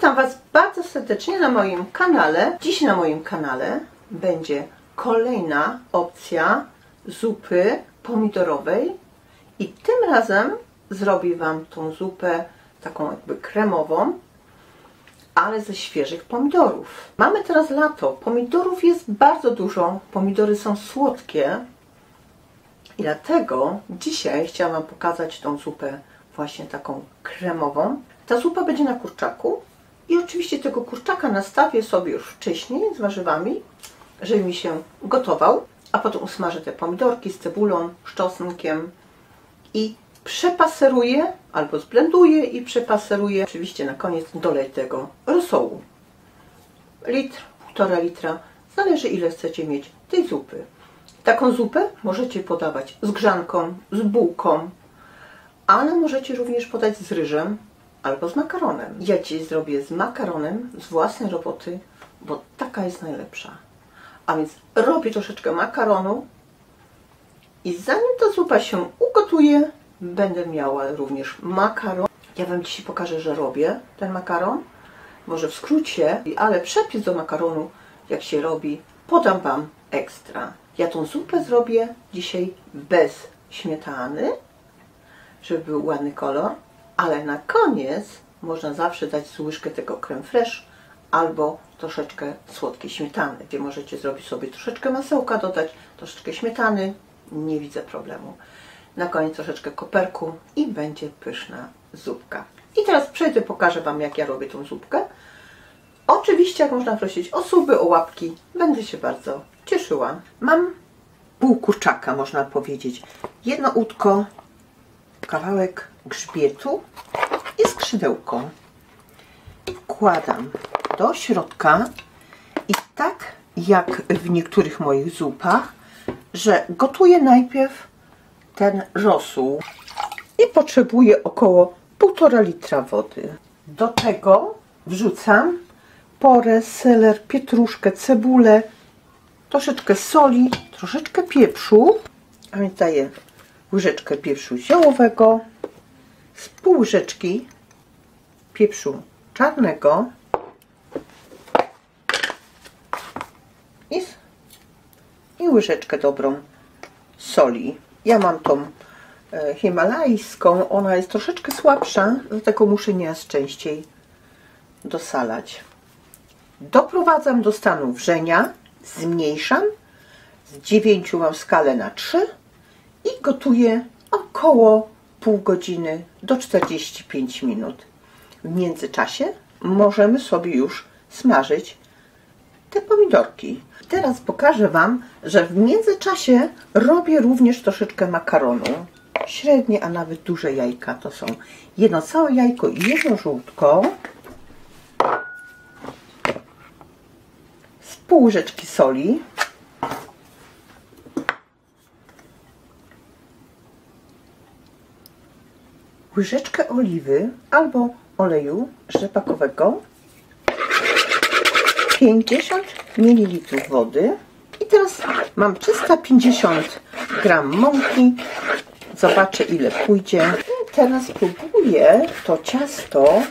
Witam Was bardzo serdecznie na moim kanale. Dziś na moim kanale będzie kolejna opcja zupy pomidorowej i tym razem zrobię Wam tą zupę taką jakby kremową, ale ze świeżych pomidorów. Mamy teraz lato, pomidorów jest bardzo dużo, pomidory są słodkie i dlatego dzisiaj chciałam Wam pokazać tą zupę właśnie taką kremową. Ta zupa będzie na kurczaku i oczywiście tego kurczaka nastawię sobie już wcześniej z warzywami, żeby mi się gotował, a potem usmażę te pomidorki z cebulą, z czosnkiem i przepaseruję albo zblenduję i przepaseruję. Oczywiście na koniec dolej tego rosołu. Litr, 1,5 litra, zależy ile chcecie mieć tej zupy. Taką zupę możecie podawać z grzanką, z bułką, ale możecie również podać z ryżem albo z makaronem. Ja dzisiaj zrobię z makaronem z własnej roboty, bo taka jest najlepsza. A więc robię troszeczkę makaronu i zanim ta zupa się ugotuje, będę miała również makaron. Ja Wam dzisiaj pokażę, że robię ten makaron. Może w skrócie, ale przepis do makaronu, jak się robi, podam Wam ekstra. Ja tą zupę zrobię dzisiaj bez śmietany, żeby był ładny kolor, ale na koniec można zawsze dać z łyżkę tego crème fraîche albo troszeczkę słodkiej śmietany, gdzie możecie zrobić sobie troszeczkę masełka, dodać troszeczkę śmietany, nie widzę problemu. Na koniec troszeczkę koperku i będzie pyszna zupka. I teraz przejdę, pokażę Wam, jak ja robię tą zupkę. Oczywiście, jak można prosić o suby, o łapki, będę się bardzo cieszyła. Mam pół kurczaka, można powiedzieć. Jedno udko, kawałek grzbietu i skrzydełko. Wkładam do środka i tak jak w niektórych moich zupach, że gotuję najpierw ten rosół i potrzebuję około 1,5 litra wody. Do tego wrzucam porę, seler, pietruszkę, cebulę, troszeczkę soli, troszeczkę pieprzu, a więc daję łyżeczkę pieprzu ziołowego, z pół łyżeczki pieprzu czarnego i łyżeczkę dobrą soli. Ja mam tą himalajską, ona jest troszeczkę słabsza, dlatego muszę nieraz częściej dosalać. Doprowadzam do stanu wrzenia, zmniejszam, z 9 mam skalę na 3 i gotuję około pół godziny do 45 minut. W międzyczasie możemy sobie już smażyć te pomidorki. Teraz pokażę Wam, że w międzyczasie robię również troszeczkę makaronu. Średnie, a nawet duże jajka to są jedno całe jajko i jedno żółtko. Z pół łyżeczki soli. Łyżeczkę oliwy albo oleju rzepakowego. 50 ml wody i teraz mam 350 g mąki. Zobaczę, ile pójdzie. I teraz próbuję to ciasto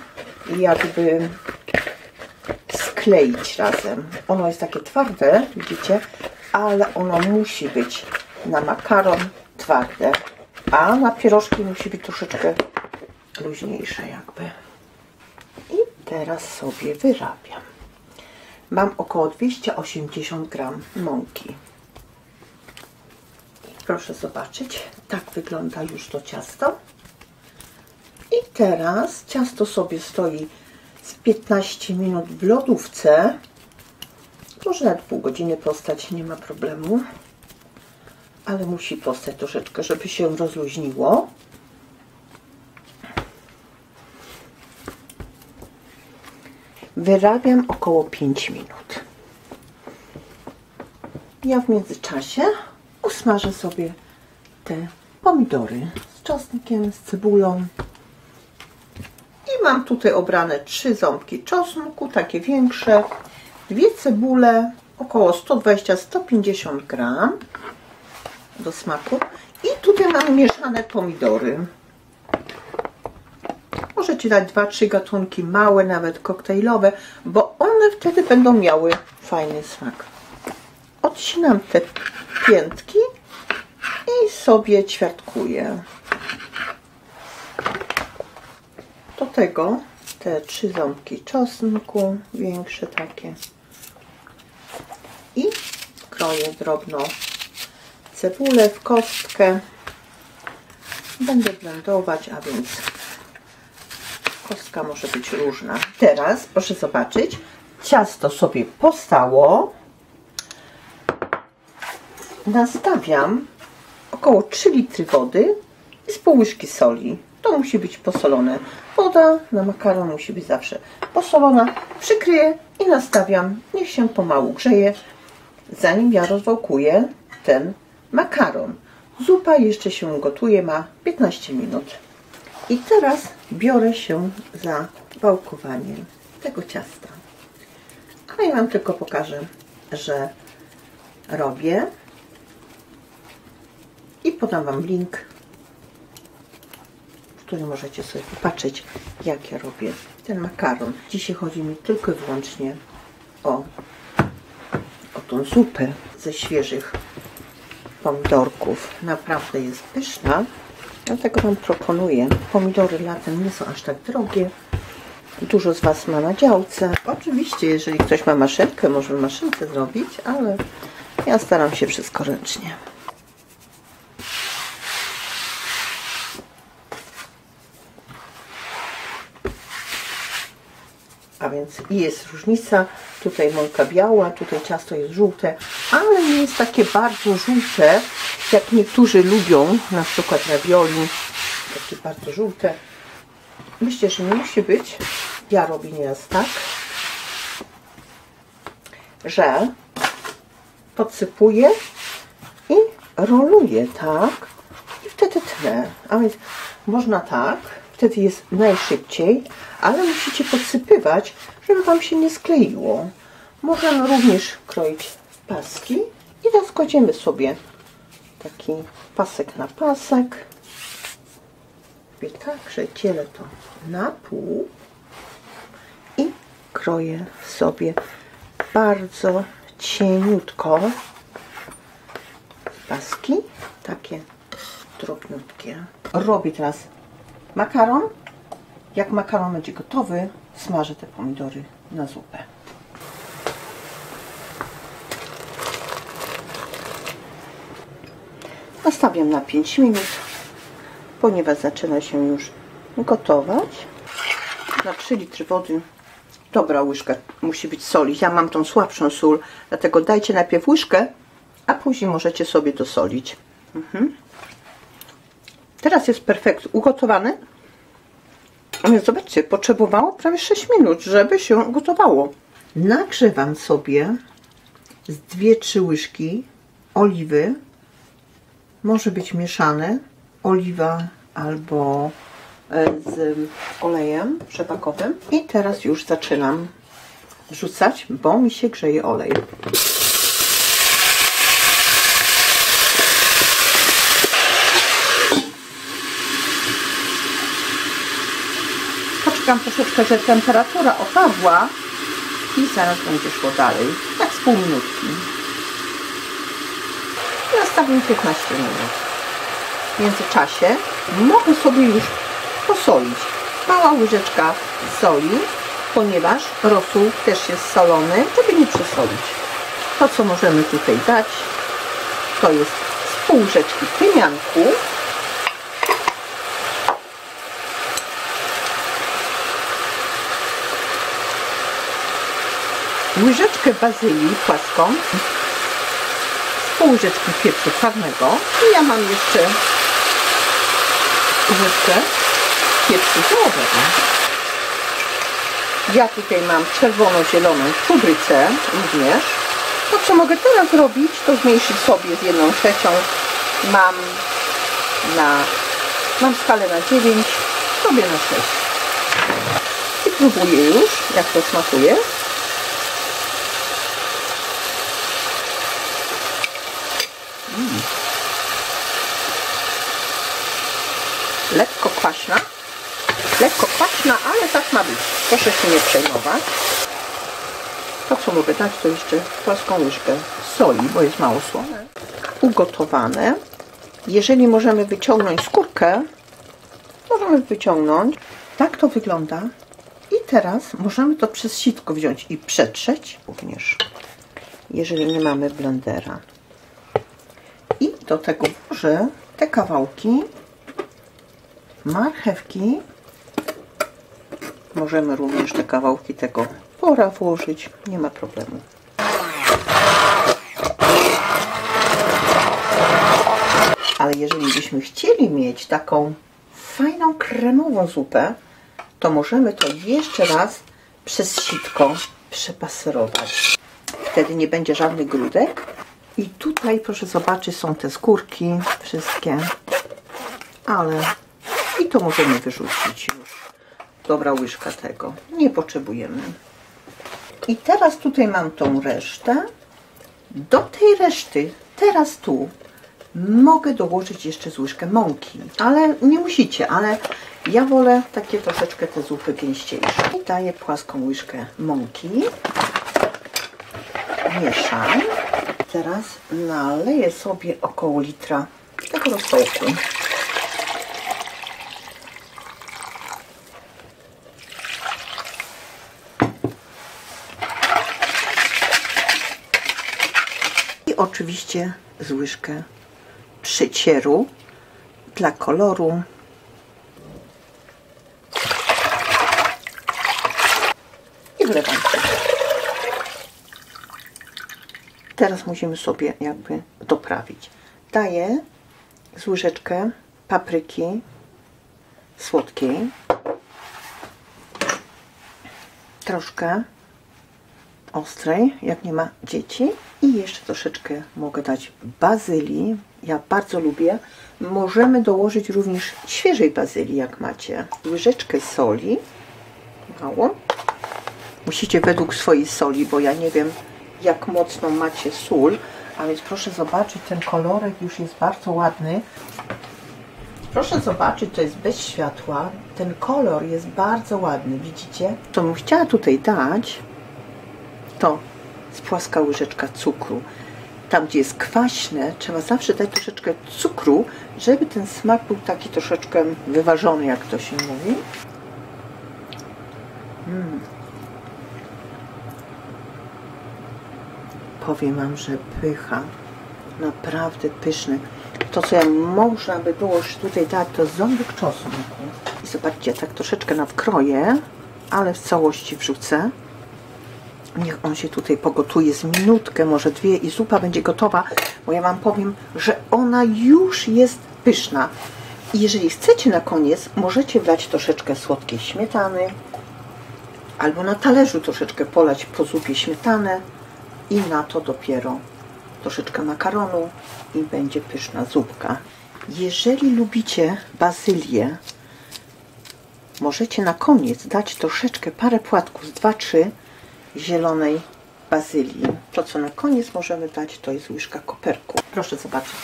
jakby skleić razem. Ono jest takie twarde, widzicie, ale ono musi być na makaron twarde, a na pierożki musi być troszeczkę luźniejsze jakby. I teraz sobie wyrabiam. Mam około 280 g mąki. Proszę zobaczyć, tak wygląda już to ciasto. I teraz ciasto sobie stoi z 15 minut w lodówce. Może nawet pół godziny postać, nie ma problemu. Ale musi postać troszeczkę, żeby się rozluźniło. Wyrabiam około 5 minut. Ja w międzyczasie usmażę sobie te pomidory z czosnkiem, z cebulą. I mam tutaj obrane 3 ząbki czosnku, takie większe, 2 cebule, około 120-150 g do smaku. I tutaj mam mieszane pomidory. Możecie Możecie dać 2-3 gatunki małe, nawet koktajlowe, bo one wtedy będą miały fajny smak. Odcinam te piętki i sobie ćwiartkuję. Do tego te 3 ząbki czosnku, większe takie. I kroję drobno cebulę w kostkę. Będę blendować, a więc kostka może być różna. Teraz proszę zobaczyć, ciasto sobie postało. Nastawiam około 3 litry wody i z pół łyżki soli. To musi być posolone. Woda na makaron musi być zawsze posolona. Przykryję i nastawiam. Niech się pomału grzeje, zanim ja rozwałkuję ten makaron. Zupa jeszcze się gotuje, ma 15 minut. I teraz biorę się za wałkowanie tego ciasta. A ja Wam tylko pokażę, że robię i podam Wam link, w którym możecie sobie popatrzeć, jak ja robię ten makaron. Dzisiaj chodzi mi tylko i wyłącznie o tą zupę ze świeżych pomidorków. Naprawdę jest pyszna, dlatego Wam proponuję. Pomidory latem nie są aż tak drogie. Dużo z Was ma na działce. Oczywiście, jeżeli ktoś ma maszynkę, może w maszynce zrobić, ale ja staram się wszystko ręcznie. A więc jest różnica. Tutaj mąka biała, tutaj ciasto jest żółte, ale nie jest takie bardzo żółte, jak niektórzy lubią, na przykład ravioli, takie bardzo żółte. Myślę, że nie musi być. Ja robię nieraz tak, że podsypuję i roluję tak i wtedy tnę. A więc można tak, wtedy jest najszybciej, ale musicie podsypywać, żeby Wam się nie skleiło. Możemy również kroić w paski i rozkładziemy sobie taki pasek na pasek. I tak, że dzielę to na pół i kroję sobie bardzo cieniutko paski, takie drobniutkie. Robię teraz makaron. Jak makaron będzie gotowy, smażę te pomidory na zupę. Nastawiam na 5 minut, ponieważ zaczyna się już gotować. Na 3 litry wody dobra łyżka musi być soli. Ja mam tą słabszą sól, dlatego dajcie najpierw łyżkę, a później możecie sobie dosolić. Teraz jest perfekt ugotowany. Ale zobaczcie, potrzebowało prawie 6 minut, żeby się gotowało. Nagrzewam sobie z 2-3 łyżki oliwy. Może być mieszane, oliwa albo z olejem rzepakowym. I teraz już zaczynam wrzucać, bo mi się grzeje olej. Poczekam troszeczkę, że temperatura opadła i zaraz będzie szło dalej. Tak z pół minutki. Nastawię 15 minut. W międzyczasie mogę sobie już posolić. Mała łyżeczka soli, ponieważ rosół też jest solony, żeby nie przesolić. To, co możemy tutaj dać, to jest z pół łyżeczki tymianku, łyżeczkę bazylii płaską, pół łyżeczki pieprzu czarnego i ja mam jeszcze łyżkę pieprzu ziołowego. Ja tutaj mam czerwono-zieloną czubrycę również. To, co mogę teraz zrobić, to zmniejszyć sobie z 1/3. Mam skalę na 9, sobie na 6. I próbuję już, jak to smakuje. Lekko kwaśna, Lekko kwaśna, ale tak ma być. Proszę się nie przejmować. To, co mogę dać, to jeszcze płaską łyżkę soli, bo jest mało słone. Ugotowane. Jeżeli możemy wyciągnąć skórkę, możemy wyciągnąć. Tak to wygląda. I teraz możemy to przez sitko wziąć i przetrzeć również, jeżeli nie mamy blendera. I do tego włożę te kawałki marchewki. Możemy również te kawałki tego pora włożyć, nie ma problemu. Ale jeżeli byśmy chcieli mieć taką fajną kremową zupę, to możemy to jeszcze raz przez sitko przepaserować. Wtedy nie będzie żadnych grudek. I tutaj, proszę zobaczyć, są te skórki wszystkie, ale i to możemy wyrzucić już. Dobra łyżka tego, nie potrzebujemy. I teraz tutaj mam tą resztę. Do tej reszty, teraz tu, mogę dołożyć jeszcze z łyżkę mąki, ale nie musicie, ale ja wolę takie troszeczkę te zupy gęściejsze. I daję płaską łyżkę mąki. Mieszam. Teraz naleję sobie około litra tego roztopu. I oczywiście z łyżkę przycieru dla koloru. I wlewam. Teraz musimy sobie jakby doprawić. Daję z łyżeczkę papryki słodkiej, troszkę ostrej, jak nie ma dzieci, i jeszcze troszeczkę mogę dać bazylii. Ja bardzo lubię. Możemy dołożyć również świeżej bazylii, jak macie. Łyżeczkę soli, mało. Musicie według swojej soli, bo ja nie wiem, jak mocno macie sól, a więc proszę zobaczyć, ten kolorek już jest bardzo ładny. Proszę zobaczyć, to jest bez światła, ten kolor jest bardzo ładny, widzicie? Co bym chciała tutaj dać, to jest płaska łyżeczka cukru. Tam, gdzie jest kwaśne, trzeba zawsze dać troszeczkę cukru, żeby ten smak był taki troszeczkę wyważony, jak to się mówi. Powiem wam, że pycha, naprawdę pyszny. To, co ja można by było już tutaj dać, to ząbek czosnku. I zobaczcie, tak troszeczkę nadkroję, ale w całości wrzucę. Niech on się tutaj pogotuje z minutkę, może dwie, i zupa będzie gotowa, bo ja wam powiem, że ona już jest pyszna. I jeżeli chcecie na koniec, możecie wlać troszeczkę słodkiej śmietany, albo na talerzu troszeczkę polać po zupie śmietanę i na to dopiero troszeczkę makaronu i będzie pyszna zupka. Jeżeli lubicie bazylię, możecie na koniec dać troszeczkę, parę płatków, z 2-3 zielonej bazylii. To, co na koniec możemy dać, to jest łyżka koperku. Proszę zobaczyć,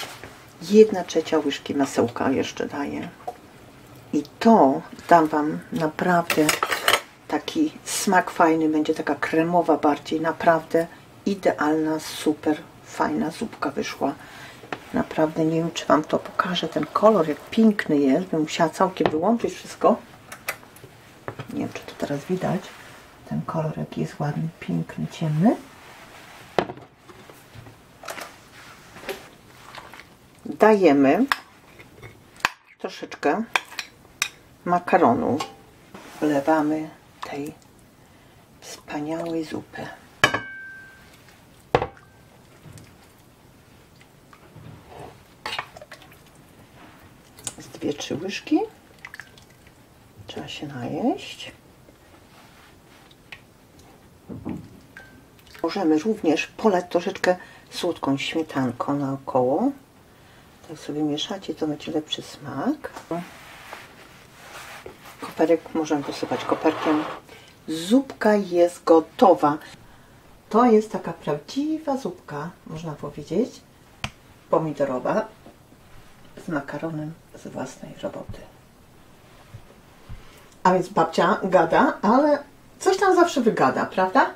1/3 łyżki masełka jeszcze daję. I to dam wam naprawdę taki smak fajny, będzie taka kremowa bardziej, naprawdę idealna, super fajna zupka wyszła. Naprawdę nie wiem, czy wam to pokażę, ten kolor jak piękny jest, bym musiała całkiem wyłączyć wszystko. Nie wiem, czy to teraz widać. Ten kolor jaki jest ładny, piękny, ciemny. Dajemy troszeczkę makaronu. Wlewamy tej wspaniałej zupy. Z 2-3 łyżki. Trzeba się najeść. Możemy również polać troszeczkę słodką śmietanką naokoło. Tak sobie mieszacie, to będzie lepszy smak. Koperek możemy posypać koperkiem. Zupka jest gotowa. To jest taka prawdziwa zupka, można powiedzieć, pomidorowa z makaronem z własnej roboty. A więc babcia gada, ale coś tam zawsze wygada, prawda?